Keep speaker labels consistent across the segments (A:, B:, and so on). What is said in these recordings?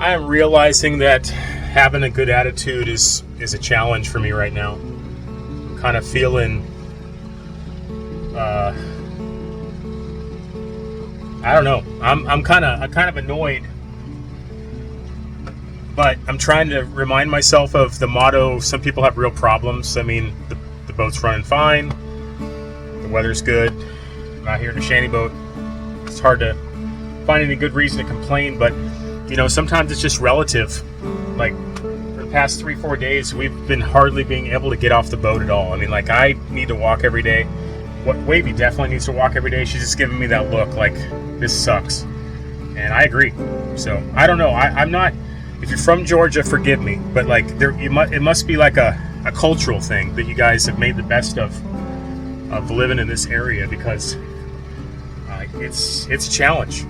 A: I am realizing that having a good attitude is a challenge for me right now. I'm kind of feeling, I don't know. I'm kind of annoyed, but I'm trying to remind myself of the motto. Some people have real problems. I mean, the boat's running fine. The weather's good. I'm out here in a Shanty Boat. It's hard to find any good reason to complain, but you know, sometimes it's just relative. Like for the past 3-4 days, we've been hardly being able to get off the boat at all. I mean, like I need to walk every day. Wavey definitely needs to walk every day. She's just giving me that look like this sucks, and I agree. So I don't know. I'm not. If you're from Georgia, forgive me, but like it must be like a cultural thing that you guys have made the best of living in this area, because it's a challenge.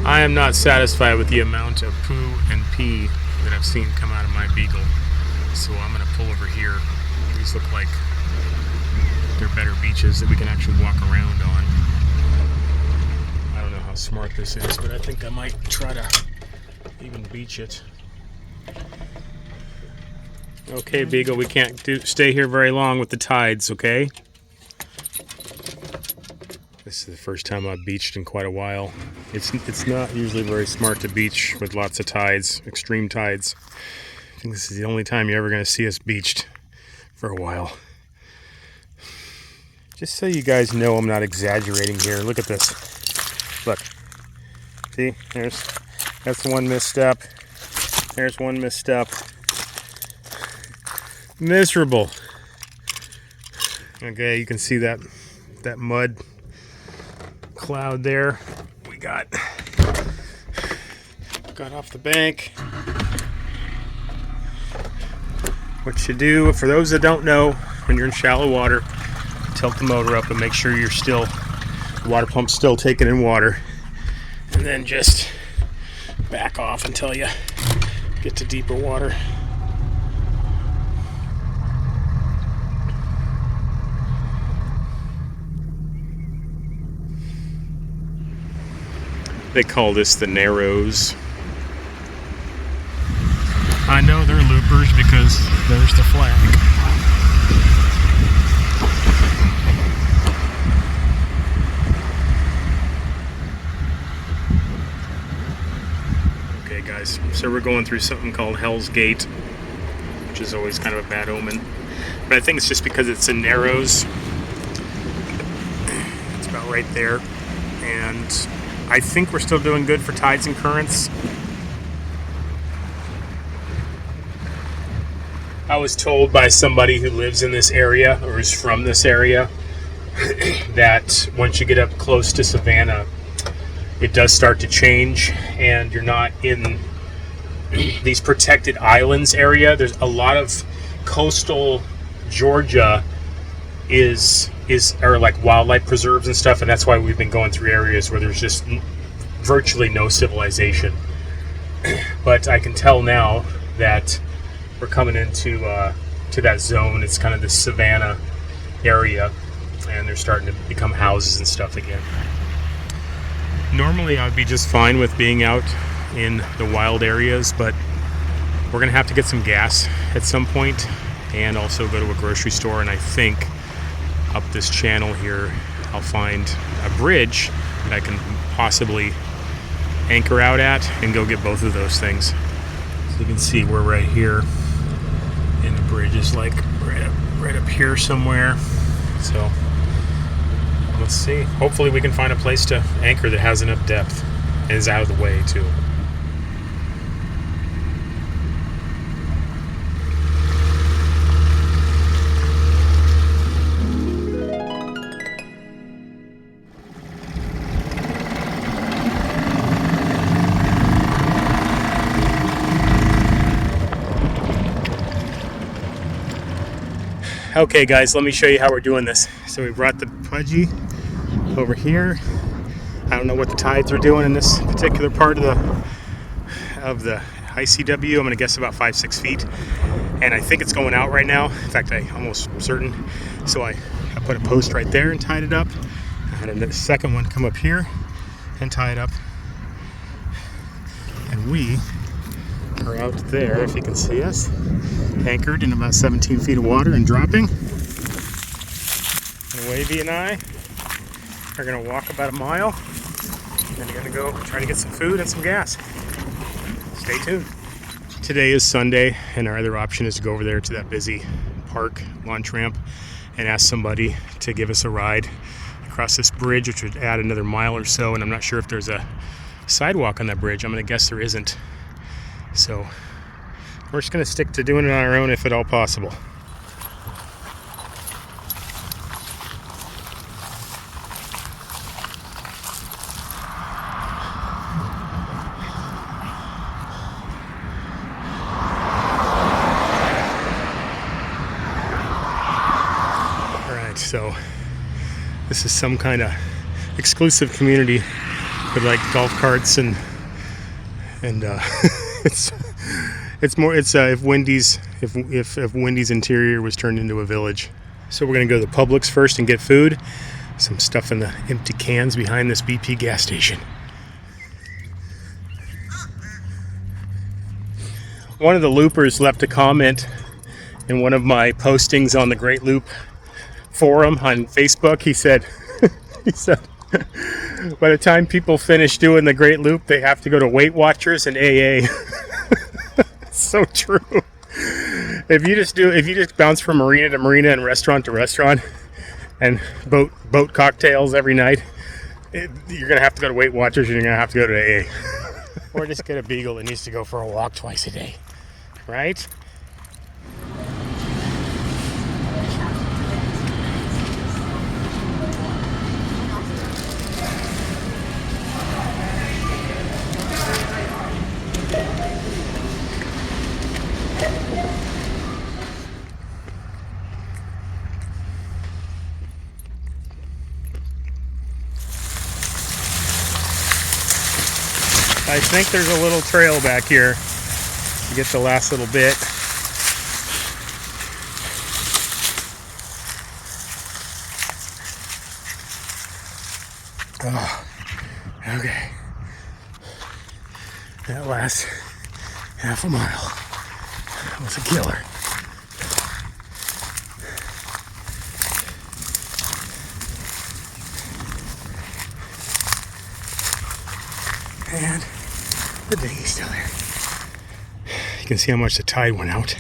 A: I am not satisfied with the amount of poo and pee that I've seen come out of my Beagle, so I'm going to pull over here. These look like they're better beaches that we can actually walk around on. I don't know how smart this is, but I think I might try to even beach it. Okay, Beagle, we can't stay here very long with the tides, okay? This is the first time I've beached in quite a while. It's not usually very smart to beach with lots of tides, extreme tides. I think this is the only time you're ever going to see us beached for a while. Just so you guys know I'm not exaggerating here, look at this. Look. See? That's one misstep. There's one misstep. Miserable. Okay, you can see that mud cloud there. We got off the bank. What you do, for those that don't know, when you're in shallow water, tilt the motor up and make sure the water pump's still taking in water, and then just back off until you get to deeper water. They call this the Narrows. I know they're loopers because there's the flag. Okay guys, so we're going through something called Hell's Gate, which is always kind of a bad omen. But I think it's just because it's in Narrows. It's about right there. And I think we're still doing good for tides and currents. I was told by somebody who lives in this area or is from this area that once you get up close to Savannah, it does start to change, and you're not in these protected islands area. There's a lot of coastal Georgia are like wildlife preserves and stuff, and that's why we've been going through areas where there's just virtually no civilization. But I can tell now that we're coming into to that zone. It's kind of the Savannah area, and they're starting to become houses and stuff again. Normally I'd be just fine with being out in the wild areas, but we're gonna have to get some gas at some point and also go to a grocery store, and I think up this channel here I'll find a bridge that I can possibly anchor out at and go get both of those things. So you can see we're right here, and the bridge is like right up here somewhere. So let's see. Hopefully we can find a place to anchor that has enough depth and is out of the way too. Okay guys, let me show you how we're doing this. So we brought the Pudgy over here. I don't know what the tides are doing in this particular part of the high CW. I'm gonna guess about 5-6 feet, and I think it's going out right now. In fact, I'm almost certain. So I put a post right there and tied it up. I had a second one come up here and tie it up, and we are out there, if you can see us, anchored in about 17 feet of water and dropping. And Wavey and I are gonna walk about a mile, and we're gonna go try to get some food and some gas. Stay tuned. Today is Sunday, and our other option is to go over there to that busy park launch ramp and ask somebody to give us a ride across this bridge, which would add another mile or so, and I'm not sure if there's a sidewalk on that bridge. I'm gonna guess there isn't. So we're just gonna stick to doing it on our own if at all possible. So this is some kind of exclusive community with like golf carts and it's if Wendy's interior was turned into a village. So we're gonna go to the Publix first and get food, some stuff in the empty cans behind this BP gas station. One of the loopers left a comment in one of my postings on the Great Loop forum on Facebook. He said by the time people finish doing the Great Loop, they have to go to Weight Watchers and AA. It's so true. If you just bounce from marina to marina and restaurant to restaurant and boat cocktails every night, you're gonna have to go to Weight Watchers and you're gonna have to go to AA. Or just get a beagle that needs to go for a walk twice a day, right? I think there's a little trail back here to get the last little bit. Oh, okay. That last half a mile was a killer. And the dinghy's still there. You can see how much the tide went out.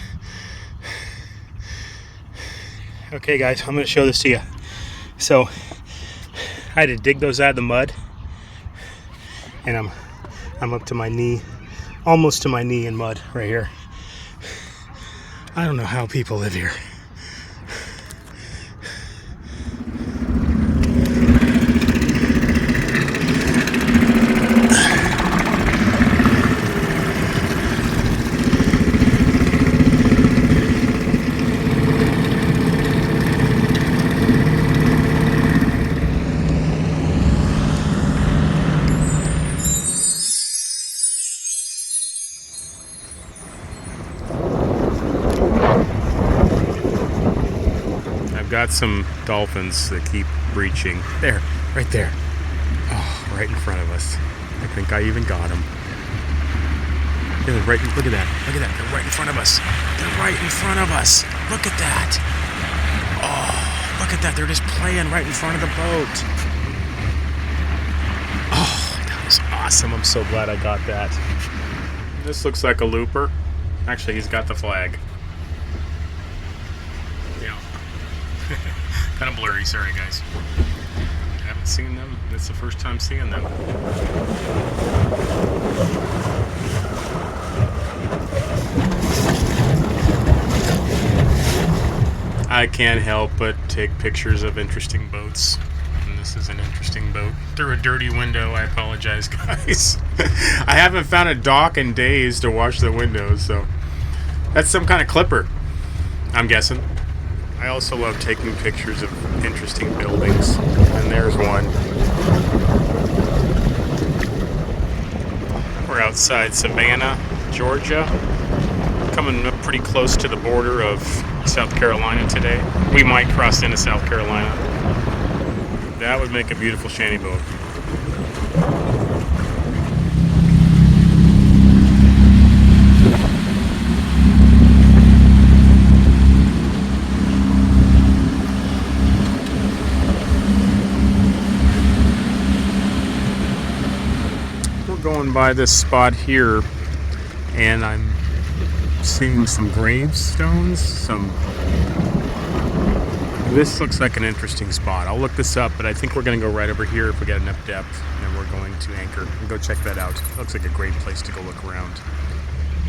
A: Okay guys, I'm gonna show this to you. So I had to dig those out of the mud, and I'm up to my knee, almost to my knee in mud right here. I don't know how people live here. Got some dolphins that keep breaching. There, right there. Oh, right in front of us. I think I even got them. Yeah, right, look at that. Look at that. They're right in front of us. They're right in front of us. Look at that. Oh, look at that. They're just playing right in front of the boat. Oh, that was awesome. I'm so glad I got that. This looks like a looper. Actually, he's got the flag. Kind of blurry, sorry guys. I haven't seen them. It's the first time seeing them. I can't help but take pictures of interesting boats. And this is an interesting boat. Through a dirty window, I apologize guys. I haven't found a dock in days to wash the windows, so that's some kind of clipper, I'm guessing. I also love taking pictures of interesting buildings, and there's one. We're outside Savannah, Georgia. Coming up pretty close to the border of South Carolina today. We might cross into South Carolina. That would make a beautiful shanty boat. Going by this spot here, and I'm seeing some gravestones. This looks like an interesting spot. I'll look this up, but I think we're going to go right over here if we get enough depth, and then we're going to anchor and go check that out. It looks like a great place to go look around.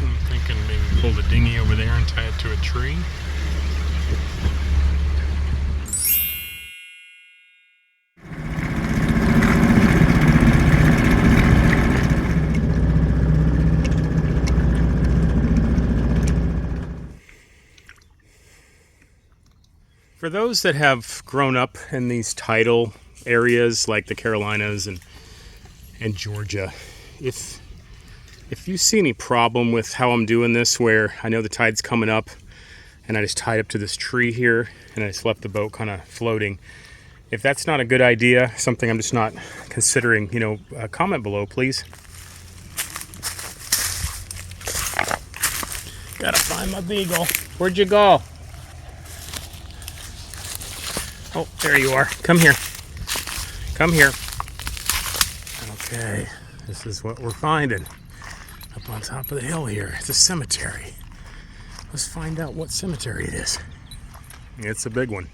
A: I'm thinking maybe pull the dinghy over there and tie it to a tree. For those that have grown up in these tidal areas like the Carolinas and Georgia, if you see any problem with how I'm doing this, where I know the tide's coming up and I just tied up to this tree here and I just left the boat kind of floating, if that's not a good idea, something I'm just not considering, comment below, please. Gotta find my beagle. Where'd you go? Oh, there you are. Come here. Come here. Okay, this is what we're finding up on top of the hill here. It's a cemetery. Let's find out what cemetery it is. It's a big one.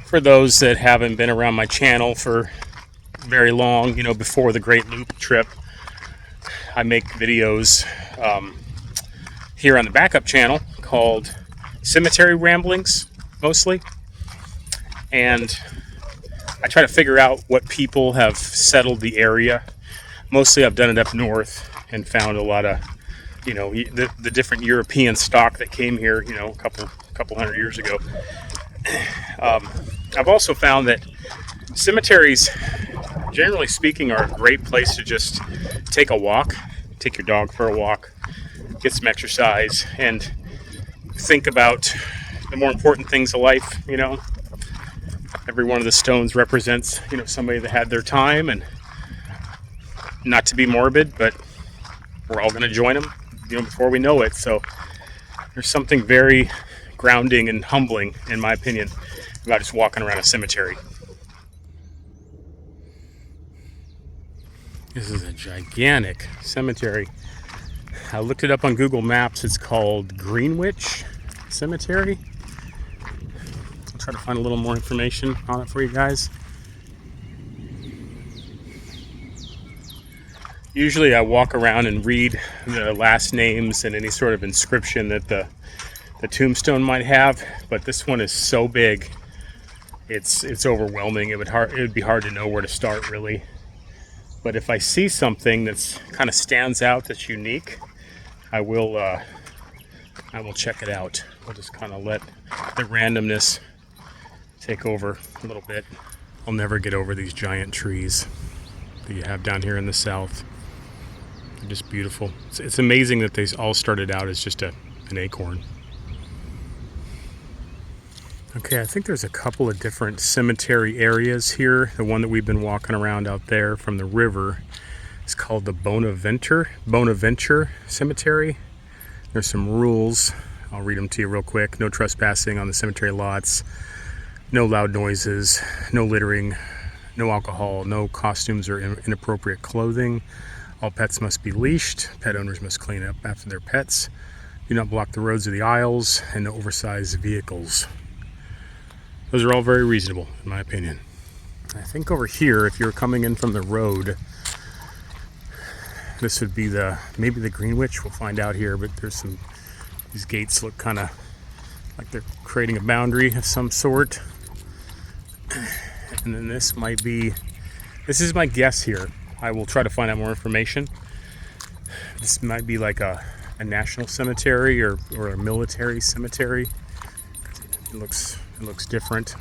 A: For those that haven't been around my channel for very long, before the Great Loop trip, I make videos here on the backup channel called Cemetery Ramblings, mostly. And I try to figure out what people have settled the area. Mostly I've done it up north and found a lot of, the different European stock that came here, a couple hundred years ago. I've also found that cemeteries, generally speaking, are a great place to just take a walk, take your dog for a walk, get some exercise, and think about the more important things of life. Every one of the stones represents, somebody that had their time, and not to be morbid, but we're all going to join them, before we know it. So there's something very grounding and humbling, in my opinion, about just walking around a cemetery. This is a gigantic cemetery. I looked it up on Google Maps. It's called Greenwich Cemetery. I'll try to find a little more information on it for you guys. Usually I walk around and read the last names and any sort of inscription that the tombstone might have, but this one is so big, it's overwhelming. It would be hard to know where to start, really. But if I see something that's kind of stands out, that's unique, I will check it out. We'll just kind of let the randomness take over a little bit. I'll never get over these giant trees that you have down here in the south. They're just beautiful. It's amazing that they all started out as just an acorn. Okay, I think there's a couple of different cemetery areas here. The one that we've been walking around out there from the river is called the Bonaventure Cemetery. There's some rules. I'll read them to you real quick. No trespassing on the cemetery lots. No loud noises. No littering. No alcohol. No costumes or inappropriate clothing. All pets must be leashed. Pet owners must clean up after their pets. Do not block the roads or the aisles. And no oversized vehicles. Those are all very reasonable, in my opinion. I think over here, if you're coming in from the road, this would be maybe the Greenwich. We'll find out here, but these gates look kind of like they're creating a boundary of some sort. And then this is my guess here. I will try to find out more information. This might be like a a national cemetery or a military cemetery. It looks different.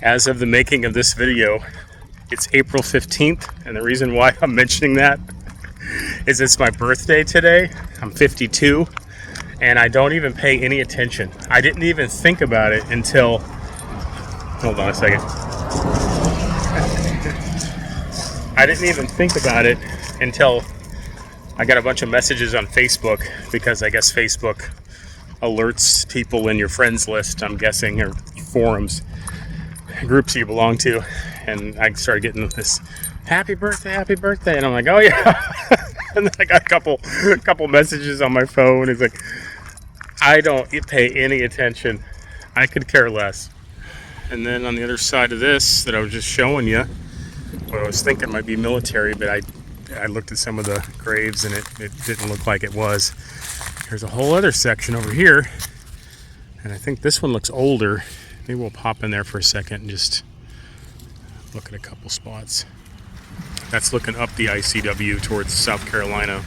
A: As of the making of this video, it's April 15th, and the reason why I'm mentioning that is it's my birthday today. I'm 52, and I don't even pay any attention. I didn't even think about it until, hold on a second. I didn't even think about it until I got a bunch of messages on Facebook, because I guess Facebook alerts people in your friends list, I'm guessing, or forums, groups you belong to, and I started getting this happy birthday, and I'm like, oh yeah. And then I got a couple messages on my phone. It's like, I don't pay any attention. I could care less. And then on the other side of this that I was just showing you, what I was thinking might be military, but I looked at some of the graves and it didn't look like it was. There's a whole other section over here, and I think this one looks older. Maybe we'll pop in there for a second and just look at a couple spots. That's looking up the ICW towards South Carolina.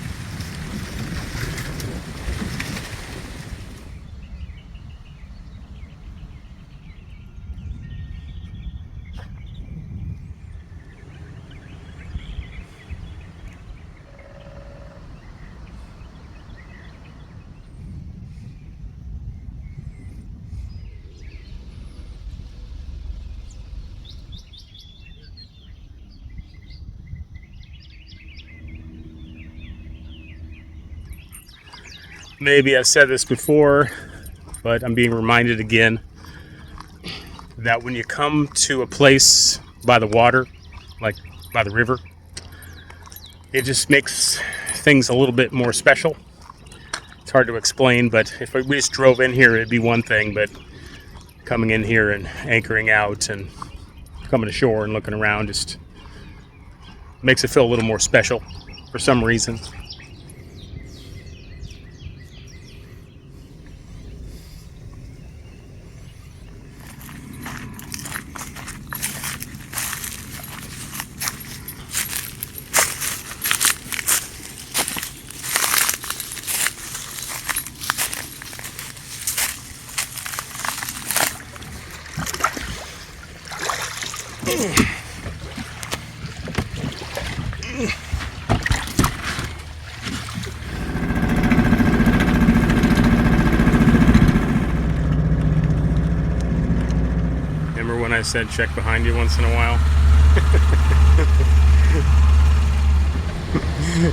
A: Maybe I've said this before, but I'm being reminded again that when you come to a place by the water, like by the river, it just makes things a little bit more special. It's hard to explain, but if we just drove in here, it'd be one thing, but coming in here and anchoring out and coming ashore and looking around just makes it feel a little more special for some reason. Remember when I said check behind you once in a while?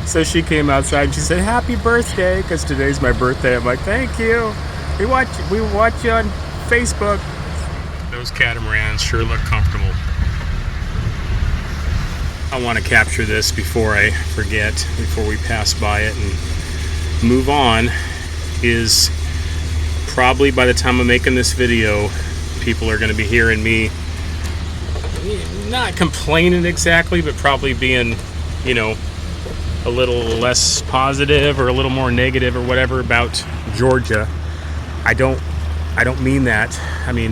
A: So she came outside and she said happy birthday, because today's my birthday. I'm like, thank you. We watch you on Facebook. Those catamarans sure look comfortable. I want to capture this before I forget, before we pass by it and move on. Is probably by the time I'm making this video, people are going to be hearing me not complaining exactly, but probably being, you know, a little less positive or a little more negative or whatever about Georgia. I don't mean that. I mean,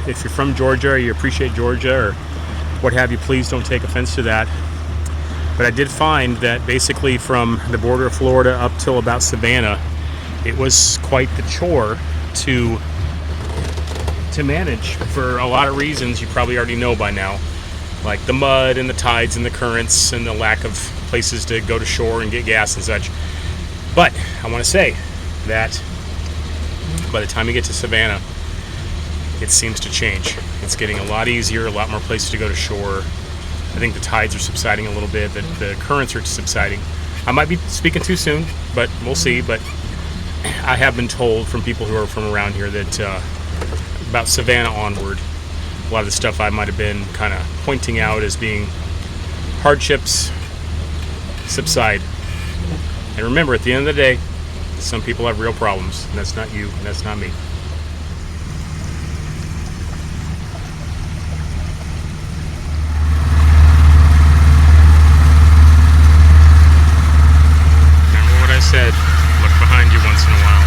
A: if you're from Georgia or you appreciate Georgia or what have you, please don't take offense to that. But I did find that basically from the border of Florida up till about Savannah, it was quite the chore to manage for a lot of reasons you probably already know by now, like the mud and the tides and the currents and the lack of places to go to shore and get gas and such. But I want to say that by the time you get to Savannah, it seems to change. It's getting a lot easier, a lot more places to go to shore. I think the tides are subsiding a little bit, the currents are subsiding. I might be speaking too soon, but we'll see. But I have been told from people who are from around here that about Savannah onward, a lot of the stuff I might have been kind of pointing out as being hardships subside. And remember, at the end of the day, some people have real problems, and that's not you, and that's not me. Remember what I said, look behind you once in a while.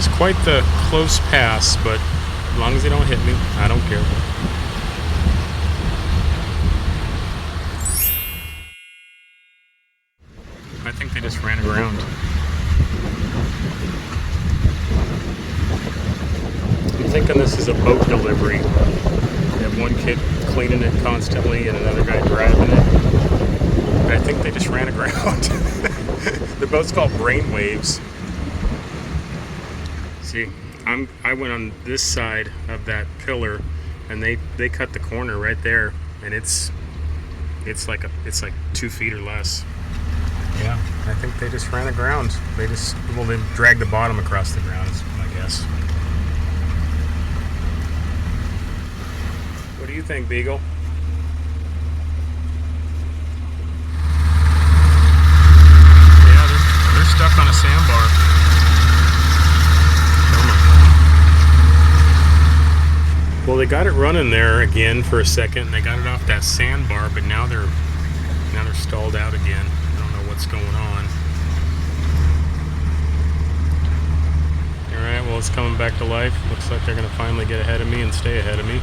A: It's quite the close pass, but as long as they don't hit me, I don't care. I think they just ran aground. I'm thinking this is a boat delivery. You have one kid cleaning it constantly and another guy driving it. But I think they just ran aground. The boat's called Brainwaves. See, I went on this side of that pillar, and they cut the corner right there, and it's like 2 feet or less. Yeah, I think they just ran aground. They dragged the bottom across the ground, is my guess. What do you think, Beagle? Yeah, they're stuck on a sandbar. Well, they got it running there again for a second. They got it off that sandbar, but now they're stalled out again. I don't know what's going on. All right, well, it's coming back to life. Looks like they're going to finally get ahead of me and stay ahead of me.